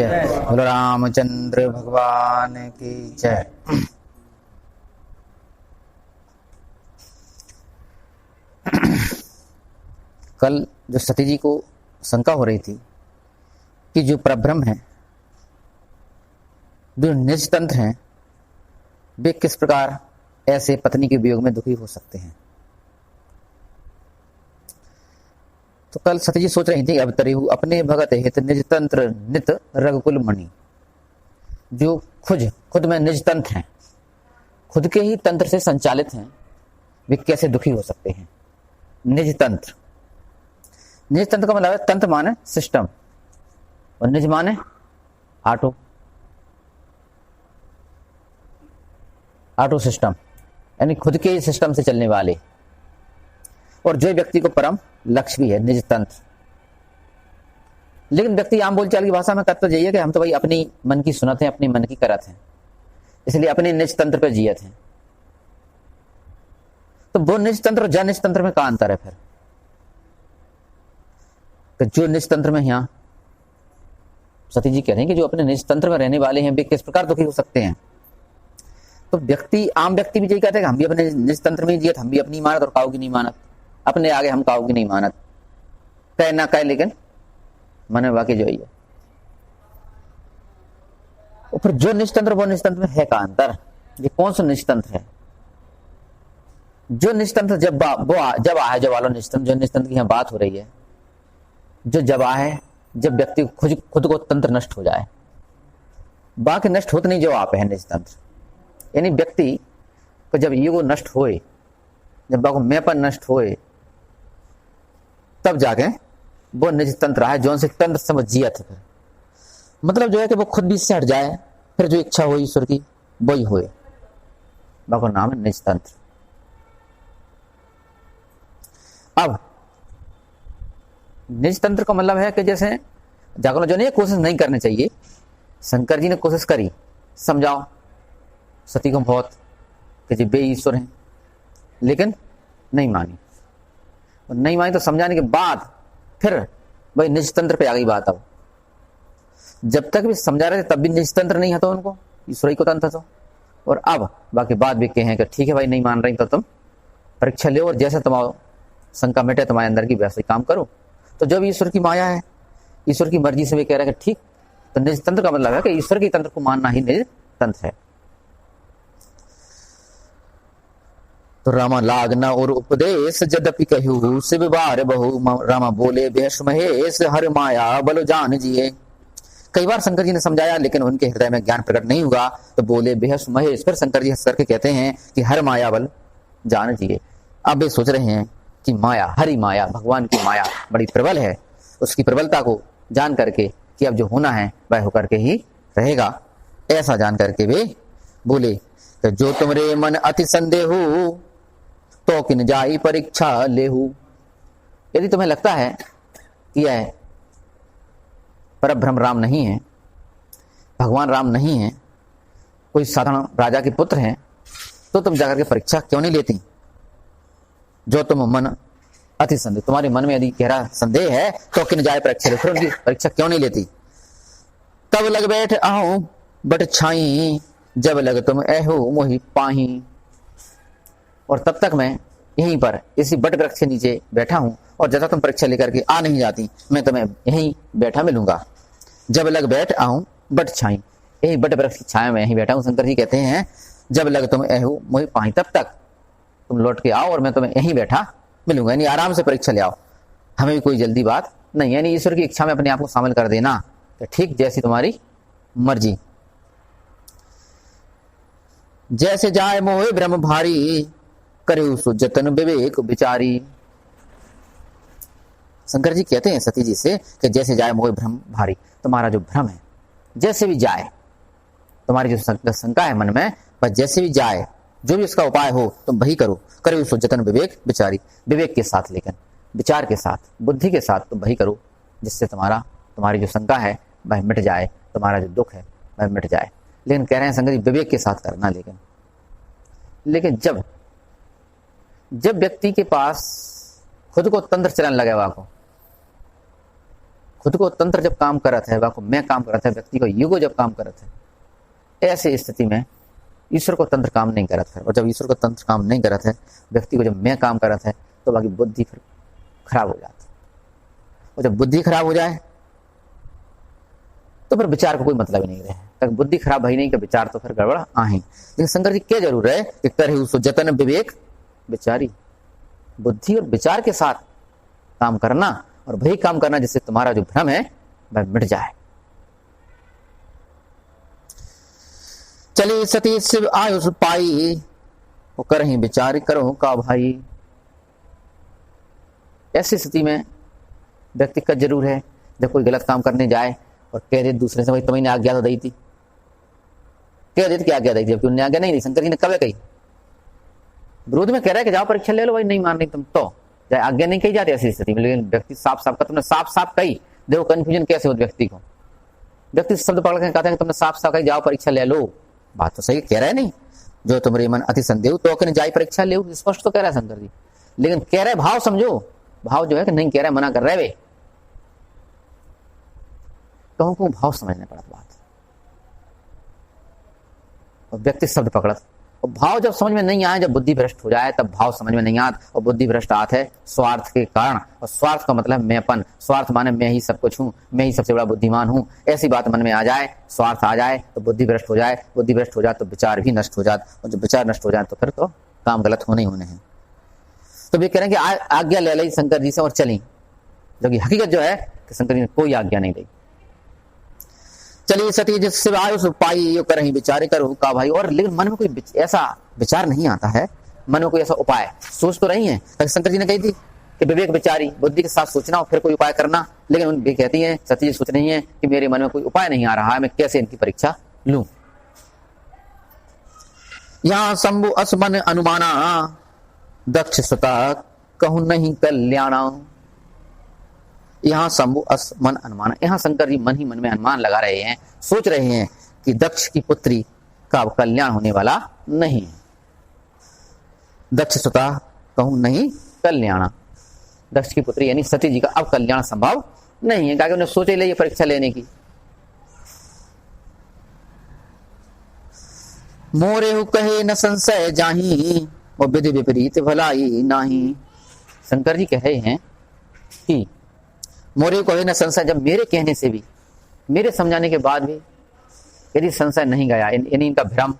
जय। बोलो रामचंद्र भगवान की जय। कल जो सती जी को शंका हो रही थी कि जो परब्रह्म है, जो निज तंत्र हैं, वे किस प्रकार ऐसे पत्नी के वियोग में दुखी हो सकते हैं। तो कल सती जी सोच रही थी, अब तरिहु अपने भगत हित निज तंत्र नित रघुकुल मणि। जो खुद में निज तंत्र हैं, खुद के ही तंत्र से संचालित हैं, वे कैसे दुखी हो सकते हैं। निज तंत्र, निज तंत्र का मतलब है तंत्र माने सिस्टम और निज माने ऑटो सिस्टम, यानी खुद के सिस्टम से चलने वाले। और जो व्यक्ति को परम लक्ष्य भी है निज तंत्र। लेकिन व्यक्ति आम बोलचाल की भाषा में कहता जाइए कि हम तो भाई अपनी मन की सुनत हैं, अपनी मन की करत हैं, इसलिए अपने निज तंत्र पे जियत हैं। तो वो निज तंत्र और जनिज तंत्र में क्या अंतर है फिर? कि जो निज तंत्र में, यहां सती जी कह रहे हैं कि जो अपने निज तंत्र में रहने वाले हैं वे किस प्रकार दुखी हो सकते हैं। तो आम व्यक्ति भी यही कहते हैं कि हम भी अपने निज तंत्र में जियत, हम भी अपनी मानत और काऊ की नहीं मानत, अपने आगे हम काऊ की नहीं मानत, कहे ना कहे लेकिन मन में वाकई जो ही है। और फिर जो निजतंत्र वो निजतंत्र में है का अंतर। ये कौन सा निजतंत्र है? जो निजतंत्र जब आए, जब वाला निजतंत्र, जो निजतंत्र की यहाँ बात हो रही है, जो जब आए जब व्यक्ति खुद को तंत्र नष्ट हो जाए, बाकी नष्ट होते नहीं, जो आप है निजतंत्र। यानी व्यक्ति को जब ईगो नष्ट होए, जब बाको मैंपन नष्ट होए, तब जाके वो निज तंत्र है, जो उनसे तंत्र समझ जिया था। फिर मतलब जो है कि वो खुद भी इससे हट जाए, फिर जो इच्छा हो ईश्वर की वही होए, बाको नाम है निज तंत्र। अब निज तंत्र का मतलब है कि जैसे जागरण जो नहीं, कोशिश नहीं करनी चाहिए। शंकर जी ने कोशिश करी, समझाओ सती को बहुत कि जी बे ईश्वर हैं, लेकिन नहीं मानी। और नहीं मानी तो समझाने के बाद फिर भाई निज तंत्र पे आ गई बात। अब जब तक भी समझा रहे थे तब भी निज तंत्र नहीं था उनको, ईश्वरी को तंत्र था। और अब बाकी बात भी कहें कि ठीक है भाई नहीं मान रही तो तुम परीक्षा लो और जैसे तुम्हारा शंका मिटे तुम्हारे अंदर की वैसे ही काम करो। तो जब ईश्वर की माया है, ईश्वर की मर्जी से वे कह रहे हैं कि ठीक, तो निज तंत्र का मतलब है कि ईश्वर के तंत्र को मानना ही निज तंत्र है। तो रामा लागना और उपदेश यद्यपि कहू शिव बार बहु, रामा बोले बेहस महेश हर माया बलो जान जिए। कई बार शंकर जी ने समझाया लेकिन उनके हृदय में ज्ञान प्रकट नहीं हुआ, तो बोले बेहस महेश। फिर शंकर जी हंस करके कहते हैं कि हर माया बल जान जिए। अब वे सोच रहे हैं कि माया, हरि माया, भगवान की माया बड़ी प्रबल है, उसकी प्रबलता को जान करके कि अब जो होना है वह होकर के ही रहेगा, ऐसा जान करके वे बोले कि जो तुमरे मन अति संदेह तो किन जाई परीक्षा लेहू। यदि तुम्हें लगता है कि यह परब्रह्म राम नहीं है, भगवान राम नहीं है, कोई साधारण राजा के पुत्र हैं, तो तुम जाकर के परीक्षा क्यों नहीं लेती? जो तुम मन अति संदेह, तुम्हारे मन में यदि गहरा संदेह है तो किन जाए परीक्षा ले, फिर उनकी परीक्षा क्यों नहीं लेती? तब लग बैठ आऊं बट छाई, जब लग तुम एहो मोहि पाही। और तब तक मैं यहीं पर इसी बट वृक्ष के नीचे बैठा हूं, और जब तक तुम परीक्षा लेकर के आ नहीं जाती मैं तुम्हें यहीं बैठा मिलूंगा। जब लग बैठ आऊं बट छाई, यही बट वृक्ष की छाया में यहीं बैठा हूं। शंकर जी कहते हैं जब लग तुम एहो मोहि पाही, तब तक तुम लौट के आओ और मैं तुम्हें यहीं बैठा मिलूंगा, यानी आराम से परीक्षा ले आओ, हमें भी कोई जल्दी बात नहीं। यानी ईश्वर की इच्छा में अपने आप को शामिल कर देना, ठीक जैसी तुम्हारी मर्जी। जैसे जाए मोहे ब्रह्म भारी, करे सो जतन विवेक विचारी। शंकर जी कहते हैं सती जी से कि जैसे जाए मोहे भ्रम भारी, तुम्हारा जो भ्रम है जैसे भी जाए, तुम्हारी जो शंका है मन में, पर जैसे भी जाए, जो भी उसका उपाय हो तुम वही करो। करे सो जतन विवेक विचारी, विवेक के साथ, लेकिन विचार के साथ, बुद्धि के साथ तुम वही करो जिससे तुम्हारी जो शंका है वह मिट जाए, तुम्हारा जो दुख है वह मिट जाए। लेकिन कह रहे हैं शंकर जी विवेक के साथ करना। लेकिन जब व्यक्ति के पास खुद को तंत्र चलन लगे, खुद को तंत्र जब काम करत है, वाको मैं काम करत है, व्यक्ति को युगो जब काम करत है, ऐसे स्थिति में ईश्वर को तंत्र काम नहीं करत है। और जब ईश्वर को तंत्र काम नहीं करत है, व्यक्ति को जब मैं काम करत है, तो बाकी बुद्धि फिर खराब हो जाती है। और जब बुद्धि खराब हो जाए तो फिर विचार को कोई मतलब ही नहीं रहे। तक बुद्धि खराब है नहीं कि विचार तो फिर गड़बड़ आही। लेकिन शंकर जी क्या जरूर है कि करे उसको जतन विवेक विचारी, बुद्धि और विचार के साथ काम करना, और वही काम करना जिससे तुम्हारा जो भ्रम है वह मिट जाए। चली सती शिव आयुष पाई, वो करही विचार करो का भाई। ऐसी स्थिति में व्यक्ति का जरूर है जब कोई गलत काम करने जाए और कह दे दूसरे से, भाई तुम्हें आज्ञा तो दी थी, कह देते क्या आज्ञा दी थी, जबकि उन्होंने आज्ञा नहीं दी। शंकर जी ने कब कही? विरोध में कह रहा है कि जाओ परीक्षा ले लो, भाई नहीं मान रही तुम तो, आज्ञा नहीं कही जाती ऐसी स्थिति में। लेकिन व्यक्ति साफ साफ का तुमने साफ साफ कही, देखो कंफ्यूजन कैसे हो व्यक्ति को। व्यक्ति शब्द पकड़ के कहते हैं तुमने साफ साफ कही जाओ परीक्षा ले लो, बात तो सही कह रहा है नहीं, जो तुम्हारे मन अति संदेह तो कहीं जाई परीक्षा ले, स्पष्ट तो कह रहा है शंकर जी। लेकिन कह रहे भाव समझो, भाव जो है कि नहीं कह रहे मना कर रहे वे, कहूं को भाव समझने पड़ा बात। और व्यक्ति शब्द पकड़त, और भाव जब समझ में नहीं आए, जब बुद्धि भ्रष्ट हो जाए तब भाव समझ में नहीं आत। और बुद्धि भ्रष्ट आत है स्वार्थ के कारण, और स्वार्थ का मतलब मैंपन, स्वार्थ माने मैं ही सब कुछ हूं, मैं ही सबसे बड़ा बुद्धिमान हूं, ऐसी बात मन में आ जाए, स्वार्थ आ जाए तो बुद्धि भ्रष्ट हो जाए, बुद्धि भ्रष्ट हो जाए तो विचार भी नष्ट हो जाए, और जब विचार नष्ट हो जाए तो फिर तो काम गलत होने ही होने हैं। तो वे कह रहे हैं कि आज्ञा ले ली शंकर जी से और चली, जो कि हकीकत जो है कि शंकर जी ने कोई आज्ञा नहीं दी। चलिए सती जिस सिवाय उस पाई यो करही विचारे करो का भाई। और लेकिन मन में कोई ऐसा विचार नहीं आता है, मन में कोई ऐसा उपाय सोच तो रही है। शंकर जी ने कही थी कि विवेक विचारी, बुद्धि के साथ सोचना और फिर कोई उपाय करना। लेकिन उन कहती है सती जी सोच रही है कि मेरे मन में कोई उपाय नहीं आ रहा है, मैं कैसे इनकी परीक्षा लूं। यहां शंभु असमन अनुमाना, दक्ष सुता कहूं नहीं कल्याणा। यहाँ शंभु अस मन अनुमान, यहाँ शंकर जी मन ही मन में अनुमान लगा रहे हैं, सोच रहे हैं कि दक्ष की पुत्री का कल्याण होने वाला नहीं है। दक्ष सुता कहूं नहीं कल्याण, दक्ष की पुत्री यानी सती जी का अब कल्याण संभव नहीं है, क्योंकि उन्हें सोचे ले ये परीक्षा लेने की। मोरे कहे न संशय जाही, वो विधि विपरीत भलाई नाही। शंकर जी कह रहे हैं कि मोरे को है न संशय, जब मेरे कहने से भी, मेरे समझाने के बाद भी यदि संशय नहीं गया, यानी इनका भ्रम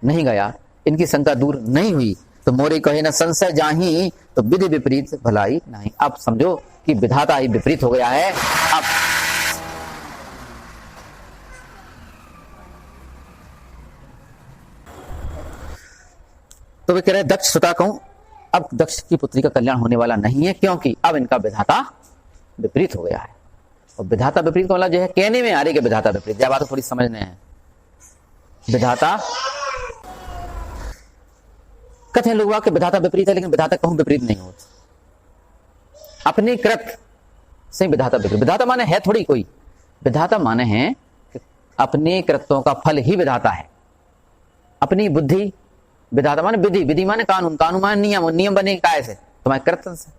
नहीं गया, इनकी शंका दूर नहीं हुई, तो मोरे कहे न संशय जाही, तो विधि विपरीत भलाई नहीं। अब समझो कि विधाता ही विपरीत हो गया है। अब तो वे कह रहे दक्ष सुता कहूं, अब दक्ष की पुत्री का कल्याण होने वाला नहीं है, क्योंकि अब इनका विधाता विपरीत हो गया है। और विधाता विपरीत का मतलब जो है कहने में आ रही है विधाता विपरीत, जब बात तो थोड़ी समझने हैं। विधाता कथन लोग कि विधाता विपरीत है, लेकिन विधाता कहूं विपरीत नहीं होता। अपने कृत से विधाता विपरीत, विधाता माने है थोड़ी कोई, विधाता माने है कि अपने कृत्यों का फल ही विधाता है। अपनी बुद्धि विधाता माने विधि, विधि माने कानून, कानून माने नियम, नियम बने काय से, तुम्हारे कृत्य से।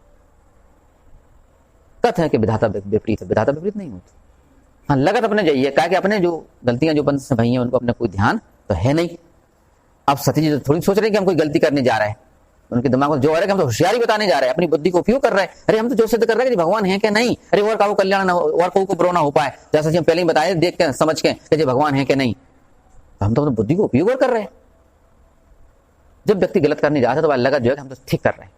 कथ है कि विधाता विपरीत है, विधाता विपरीत नहीं होती। हाँ लगत अपने जाइए, क्या कि अपने जो गलतियां जो बंद से भई हैं उनको अपने कोई ध्यान तो है नहीं। अब सती जी थोड़ी सोच रहे हैं कि हम कोई गलती करने जा रहे हैं, उनके दिमाग में जो आ रहा है कि हम तो होशियारी बताने जा रहे हैं, अपनी बुद्धि को उपयोग कर रहे हैं। अरे हम तो जो सिद्ध कर रहे हैं कि भगवान है कि नहीं, अरे और का वो कल्याण ना हो, और को बुरा ना हो पाए, जैसा कि हम पहले ही बताए देख के समझ के कि भगवान है कि नहीं, हम तो बुद्धि को उपयोग कर रहे हैं। जब व्यक्ति गलत करने जाता है तो लगत जो है हम तो ठीक कर रहे हैं,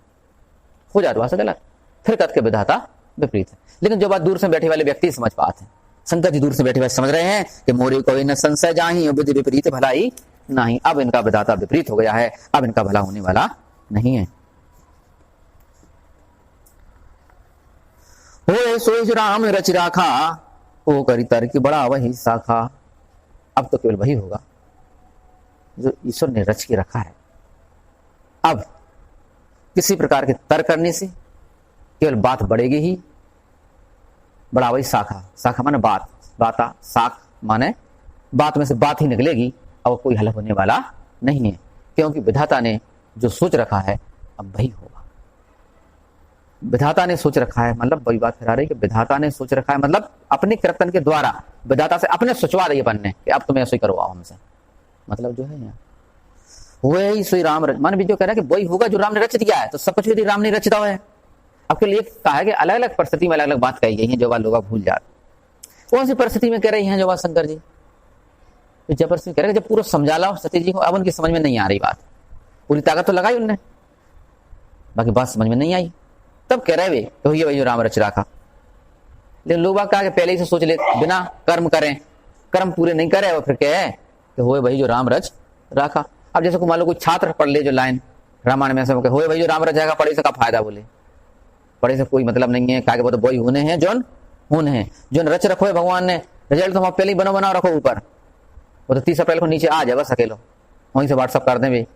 हो जाता वहां से गलत, फिर कथ के विधाता विपरीत है। लेकिन जो बात दूर से बैठे वाले व्यक्ति समझ पाते हैं, शंकर जी दूर से बैठे हुए समझ रहे हैं कि मोरे को न संशय जाही, विधि विपरीत भलाई नहीं। अब इनका विधाता विपरीत हो गया है, अब इनका भला होने वाला नहीं है। हो सोई राम रच राखा, हो करी तर्क बड़ा वही शाखा। अब तो केवल वही होगा जो ईश्वर ने रच के रखा है। अब किसी प्रकार के तर्क करने से केवल बात बढ़ेगी ही। बड़ा वही शाखा, शाखा माने बात, बाता, शाख माने बात में से बात ही निकलेगी, अब कोई हल होने वाला नहीं है, क्योंकि विधाता ने जो सोच रखा है अब वही होगा। विधाता ने सोच रखा है, मतलब वही बात फिर आ रही कि विधाता ने सोच रखा है, मतलब अपने कीर्तन के द्वारा विधाता से अपने सोचवा रही अपन ने कि अब तुम्हें ऐसे ही करवाओ हमसे, मतलब जो है यहाँ वही श्री राम मन भी जो कह रहा है कि वही होगा जो राम ने रच दिया है, तो सब कुछ यदि राम ने रचिता है। आपके लिए कहा है कि अलग अलग परिस्थिति में अलग अलग बात कही गई है जो बात लोग भूल जाते। कौन सी परिस्थिति में कह रही हैं जो बात शंकर जी? तो जब परिस्थिति कह रहे जब पूरा समझा लो सती जी को, अब उनकी समझ में नहीं आ रही बात, पूरी ताकत तो लगाई उनने, बाकी बात समझ में नहीं आई, तब कह रहे वे तो ये वही जो राम रच रखा। लेकिन लोग बात कहा कि पहले ही से सोच ले, बिना कर्म करें, कर्म पूरे नहीं करे और फिर कहे कि होए वही जो राम रच रखा। अब जैसे को मान लो कोई छात्र पढ़ ले जो लाइन रामायण में से होए वही जो राम रच जाएगा, पढ़े से का फायदा, बोले पढ़े से कोई मतलब नहीं है, कहा वो वही होने हैं जोन होने हैं जो रच रखो है भगवान ने, रिजल्ट तो हम पहले ही बना रखो ऊपर, वो तो 30 अप्रैल को नीचे आ जाए बस अकेलो, वहीं से व्हाट्सअप कर दें भाई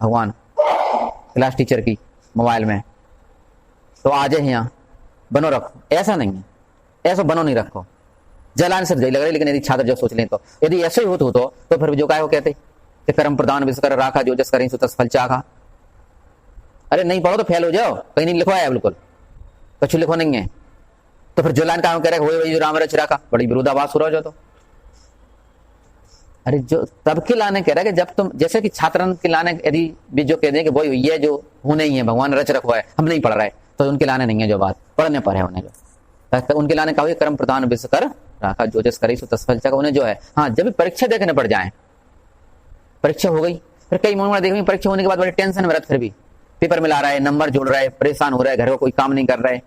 भगवान क्लास टीचर की मोबाइल में, तो आ जाए यहाँ बनो रखो। ऐसा नहीं है, ऐसा बनो नहीं रखो, जलान से लग रही। लेकिन यदि छात्र जो सोच लें तो यदि ऐसे ही हो तो फिर जो काय वो कहते कि कर्म प्रदान विश्व राखा जो जस करें सो तस फल चाखा। अरे नहीं पढ़ो तो फेल हो जाओ, कहीं नहीं लिखवाया बिल्कुल, कुछ लिखो नहीं है, तो फिर जो लाइन का कह रहे वही जो राम रच रखा, बड़ी विरोधाभास हो रहा हो। तो अरे जो तब के लाने कह रहा है कि जब तुम जैसे कि छात्रन के लाने यदि भी जो कह दें कि वही ये जो होने ही है भगवान रच रखो है, हम नहीं पढ़ रहे, तो उनके लाने नहीं है जो बात, पढ़ने पर है उन्हें जो उनके लाने का कर्म प्रदान विश्व कर राखा जो जस करे सो तस फल चाखा। उन्हें जो है हाँ जब भी परीक्षा देखने पड़ जाए, परीक्षा हो गई फिर कई मोड़ देखेंगे परीक्षा होने के बाद बड़े टेंशन में रहते, फिर भी पेपर मिला रहा है, नंबर जोड़ रहा है, परेशान हो रहा है, घर को कोई काम नहीं कर रहा है,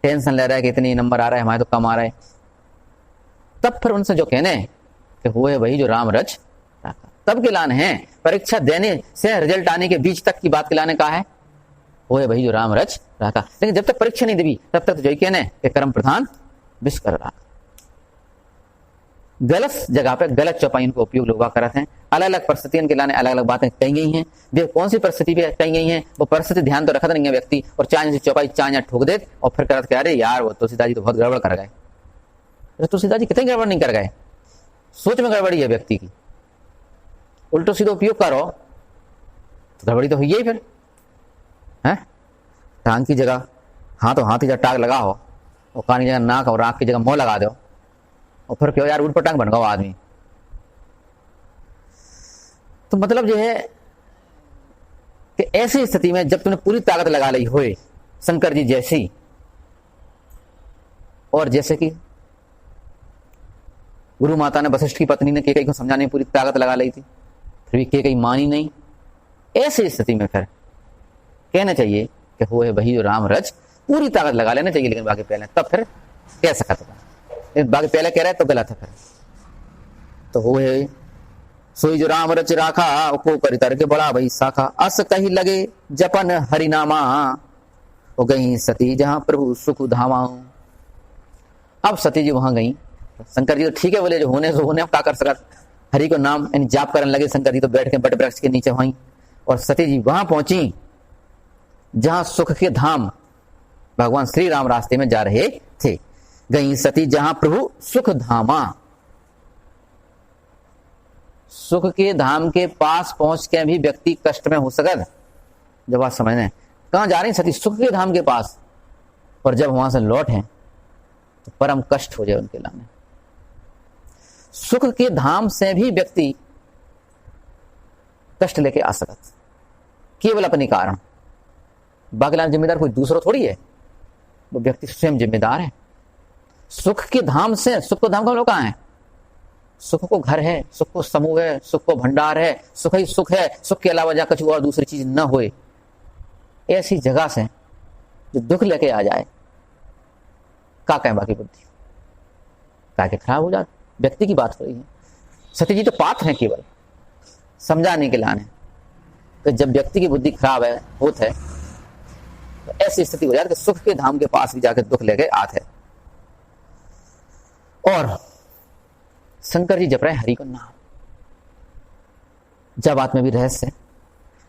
टेंशन ले रहा है कि इतनी नंबर आ रहा है हमारे तो कम आ रहा है, तब फिर उनसे जो कहने कि हुए वही जो राम रच रखा, तब के लाने हैं। परीक्षा देने से रिजल्ट आने के बीच तक की बात के लाने का है हुए वही जो राम रच रखा। लेकिन जब तक परीक्षा नहीं देवी तब तक तो जो कहने कि कर्म प्रधान विश्व कर रखा। गलत जगह पे गलत चौपाई को उपयोग लोग करते हैं, अलग अलग परिस्थितियों के लाने अलग अलग बातें कही गई हैं, वे कौन सी परिस्थिति पे कही गई हैं वो परिस्थिति ध्यान तो रखता नहीं है व्यक्ति, और चाय चौपाई चाय ठोक दे और फिर करते अरे यार वो तुलसीदास जी तो बहुत गड़बड़ कर गए। तुलसीदास जी कितनी गड़बड़ नहीं कर गए, सोच में गड़बड़ी है व्यक्ति की, उल्टो सीधो उपयोग करो तो गड़बड़ी तो हुई है फिर है। टांग की जगह हाथ हाथ की जगह टांग लगाओ, और कान की जगह नाक और आंख की जगह मुंह लगा दो, और फिर क्यों यार उठ पटांग बन गया आदमी। तो मतलब जो है कि ऐसी स्थिति में जब तुमने पूरी ताकत लगा ली होए शंकर जी जैसी, और जैसे कि गुरु माता ने वशिष्ठ की पत्नी ने केकई को समझाने में पूरी ताकत लगा ली थी, फिर भी केकई मानी नहीं, ऐसी स्थिति में फिर कहना चाहिए कि हुए वही जो राम रच, पूरी ताकत लगा लेना चाहिए। लेकिन बाकी पहले तब फिर कह सकता था, बाकी पहले कह रहे तो गलत है फिर। तो हुए सोई जो राम रच राखा को करी करके बड़ा भाई शाखा, अस कही लगे जपन हरिनामा हो गई सती जहां प्रभु सुख धामा। अब सती जी वहां गई, शंकर जी तो ठीक है बोले जो होने सो होने, क्या कर सका, हरि को नाम यानी जाप करने लगे शंकर जी, तो बैठ के बट वृक्ष के नीचे वहीं, और सती जी वहां पहुंची जहां सुख के धाम भगवान श्री राम रास्ते में जा रहे थे। गई सती जहां प्रभु सुख धामा, सुख के धाम के पास पहुंच के भी व्यक्ति कष्ट में हो सकता, जब आप समझने कहां जा रही सती, सुख के धाम के पास, और जब वहां से लौट हैं तो परम कष्ट हो जाए उनके लाने। सुख के धाम से भी व्यक्ति कष्ट लेके आ सकता केवल अपने कारण, बाकी जिम्मेदार कोई दूसरा थोड़ी है, वो व्यक्ति स्वयं जिम्मेदार है। सुख के धाम से, सुख को धाम का लोग कहां है, सुख को घर है, सुख को समूह है, सुख को भंडार है, सुख ही सुख है, सुख के अलावा जा कुछ और दूसरी चीज न होए, ऐसी जगह से जो दुख लेके आ जाए, का कहें बाकी बुद्धि का के खराब हो जाती। व्यक्ति की बात हो रही है, सती जी तो पात्र है केवल समझाने के लाने, तो जब व्यक्ति की बुद्धि खराब है होत है तो ऐसी स्थिति हो जाती है कि सुख के धाम के पास भी जाकर दुख लेके आते हैं। और शंकर जी जप रहे हरि को नाम, जब बात में भी रहस्य,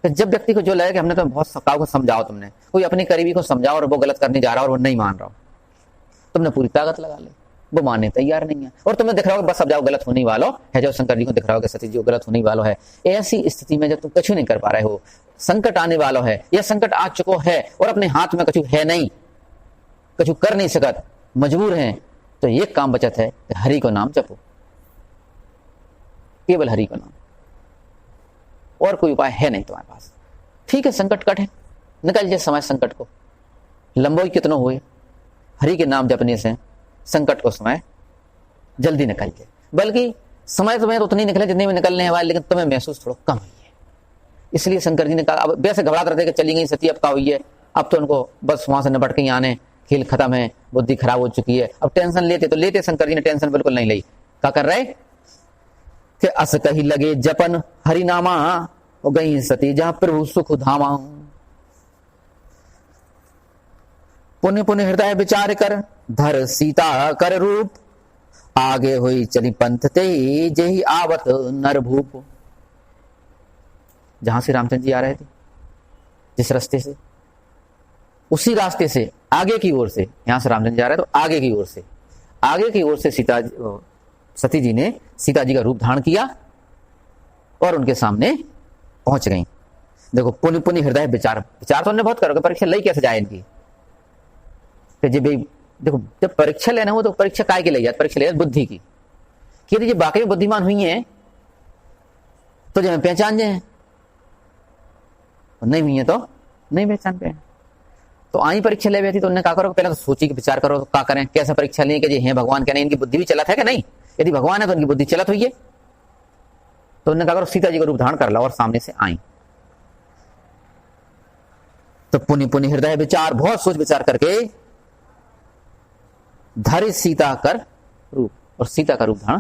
तो जब व्यक्ति को जो लगे कि हमने तो बहुत सकाव को समझाओ, तुमने कोई अपनी करीबी को समझाओ और वो गलत करने जा रहा और वो नहीं मान रहा, तुमने पूरी ताकत लगा ली, वो मानने तैयार नहीं है, और तुम्हें दिख रहा हो बस अब जाओ गलत होने वालों है, जो शंकर जी को दिख रहा हो कि सती जी को गलत होने वालों है, ऐसी स्थिति में जब तुम कुछ नहीं कर पा रहे हो, संकट आने वालों है या संकट आ चुको है और अपने हाथ में कुछ है नहीं, कछु कर नहीं सकत, मजबूर हैं, तो एक काम बचत है, हरि को नाम जपो, केवल हरि को नाम, और कोई उपाय है नहीं तुम्हारे पास। ठीक है, संकट कट है, निकल जाए समय संकट को, लंबो कितनो हुए, हरि के नाम जपने से संकट को समय जल्दी निकल जाए। बल्कि समय तुम्हें तो उतनी निकले जितनी में निकलने वाले, लेकिन तुम्हें महसूस थोड़ा कम हुई है। इसलिए शंकर जी ने कहा, अब वैसे घबराते रहते कि चली गई सती, अब क्या हुई है, अब तो उनको बस वहां से निपट के आने, खेल खत्म है, बुद्धि खराब हो चुकी है, अब टेंशन लेते तो लेते, शंकर जी ने टेंशन बिल्कुल नहीं ली। क्या कर रहे कि अस कही लगे जपन हरिनामा, और गई सती जहां प्रभु सुख धामा। पुण्य पुण्य हृदय विचार कर, धर सीता कर रूप, आगे हुई चली पंथ ते जेहि आवत नर भूप। जहां से रामचंद्र जी आ रहे थे, जिस रास्ते से, उसी रास्ते से आगे की ओर से, यहां से रामचंद्र जी आ रहे तो आगे की ओर से, आगे की ओर से सती जी ने सीता जी का रूप धारण किया और उनके सामने पहुंच गई। देखो, पुण्य पुण्य हृदय विचार, विचार तो उन्होंने बहुत करोगे, परीक्षा लई कैसे जाए इनकी। देखो, जब परीक्षा लेना हो तो परीक्षा काय के ले जाते, परीक्षा ले जाते बुद्धि की, कि यदि बाकी में बुद्धिमान हुई है तो जब पहचान जाए, नहीं हुई है तो नहीं पहचान पे। तो आई परीक्षा ले बैठी तो उन्होंने क्या करो, पहले तो सोची कि विचार करो तो क्या करें, कैसा परीक्षा लें कि है भगवान क्या नहीं, इनकी बुद्धि भी चलत है कि नहीं, यदि भगवान है तो इनकी बुद्धि चलत हुई है। तो उन्होंने कहा करो सीता जी का रूप धारण कर ला, और सामने से आई। तो पुण्य पुण्य हृदय विचार, बहुत सोच विचार करके धरि सीता कर रूप, और सीता का रूप धारण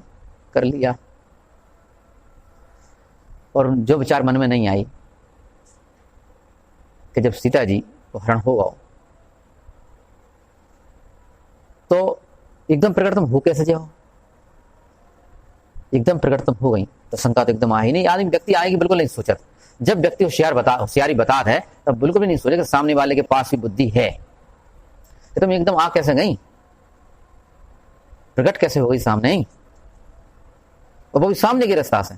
कर लिया। और जो विचार मन में नहीं आई कि जब सीता जी को हरण होगा तो एकदम प्रकट तुम हो कैसे जाओ, एकदम प्रकट तुम हो गई तो शंका तो एकदम आ ही नहीं। आदमी व्यक्ति आएगी बिल्कुल नहीं सोचा, जब व्यक्ति होशियारी बता है तब बिल्कुल भी नहीं सोचे कि सामने वाले के पास भी बुद्धि है। तुम एकदम आ कैसे गई, प्रकट कैसे हो गई सामने, और वो भी सामने के रास्ता से।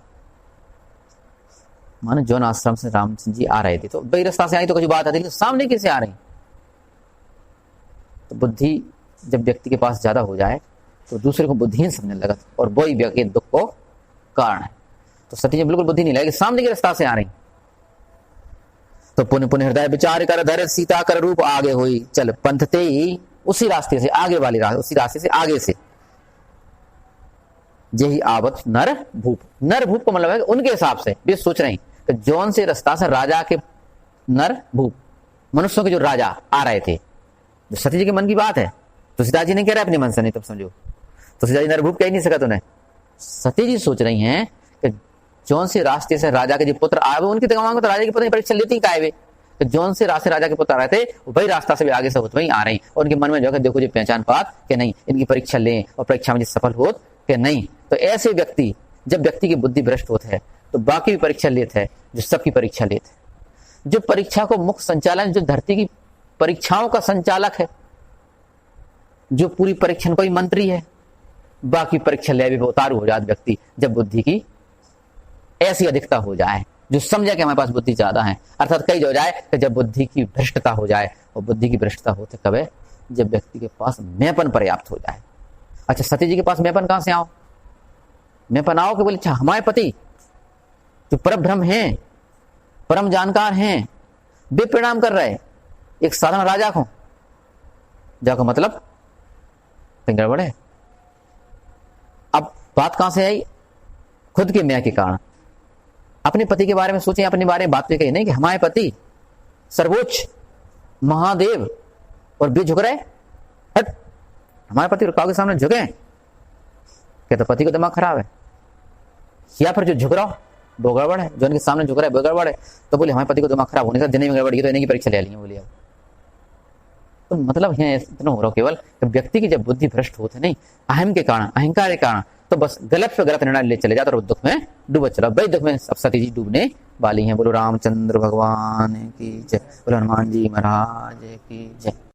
मानो जौन आश्रम से रामचंद्र जी आ रहे थे तो वही रास्ता से आई तो कुछ बात आती, लेकिन सामने कैसे आ रही। तो बुद्धि जब व्यक्ति के पास ज्यादा हो जाए तो दूसरे को बुद्धिहीन समझने लगा, और वही व्यक्ति दुख को कारण है। तो सती जी बिल्कुल बुद्धि नहीं लगी, सामने के रास्ता से आ रही। तो पुण्य पुण्य हृदय विचार कर, धर सीता कर रूप, आगे हुई चल पंथ ते ही, उसी रास्ते से आगे वाली रास्ते, उसी रास्ते से आगे से, जेहि आवत नर भूप। नर भूप को मतलब है उनके हिसाब से भी सोच रहे कि जौन से रास्ता से राजा के नर भूप, मनुष्यों के जो राजा आ रहे थे, जो सती जी के मन की बात है, तो सीता जी ने कह रहा है अपने मन से, नहीं तो समझो तो सीता जी नरभूप कह ही नहीं सका। उन्हें सती जी सोच रही हैं कि जौन से रास्ते से राजा के जो पुत्र आए हुए, उनके दिमाग में तो राजा की पुत्र परीक्षा लेती का आए, तो जौन से रास्ते राजा के पुत्र आ रहे थे वही रास्ता से भी आगे से होते वही आ रही, और उनके मन में जो है देखो जी पहचान पात कि नहीं, इनकी परीक्षा लें और परीक्षा में सफल हो कि नहीं। तो ऐसे व्यक्ति, जब व्यक्ति की बुद्धि भ्रष्ट होती है तो बाकी भी परीक्षा लेते हैं, जो सबकी परीक्षा लेते हैं। जो परीक्षा को मुख्य संचालन, जो धरती की परीक्षाओं का संचालक है, जो पूरी परीक्षा कोई मंत्री है, बाकी परीक्षा ले भी उतारू हो जाता व्यक्ति जब बुद्धि की ऐसी अधिकता हो जाए, जो समझे कि हमारे पास बुद्धि ज्यादा है। अर्थात कई हो जाए कि जब बुद्धि की भ्रष्टता हो जाए, और बुद्धि की भ्रष्टता होते कब है, जब व्यक्ति के पास मैंपन पर्याप्त हो जाए। अच्छा, सती जी के पास मैंपन कहां से आओ, मैंपन आओ कि बोले अच्छा हमारे पति जो परम ब्रह्म हैं, परम जानकार हैं, वे प्रणाम कर रहे एक साधारण राजा को, जाको मतलब गड़बड़ है। अब बात कहां से आई, खुद के मैं के कारण। अपने पति के बारे में सोचें, अपने बारे में बात कही नहीं कि हमारे पति सर्वोच्च महादेव और वे झुक रहे, हट हमारे पति रुकाव के सामने झुके, क्या तो पति का दिमाग खराब है, या फिर जो झुक रहा हो वो गड़बड़ है, जो इनके सामने झुक रहा है वो गड़बड़ है। तो बोले हमारे पति को दिमाग खराब होने का जिन्हें में गड़बड़ की तो इन्हीं की परीक्षा ले ली बोलिए। तो मतलब यहाँ इतना हो रहा केवल कि व्यक्ति की जब बुद्धि भ्रष्ट होते नहीं, अहम के कारण, अहंकार के कारण, तो बस गलत पे गलत निर्णय ले चले जाता और दुख में डूबत चला। भाई दुख में अब सती जी डूबने वाली हैं। बोलो रामचंद्र भगवान की जय, बोलो हनुमान जी महाराज की जय।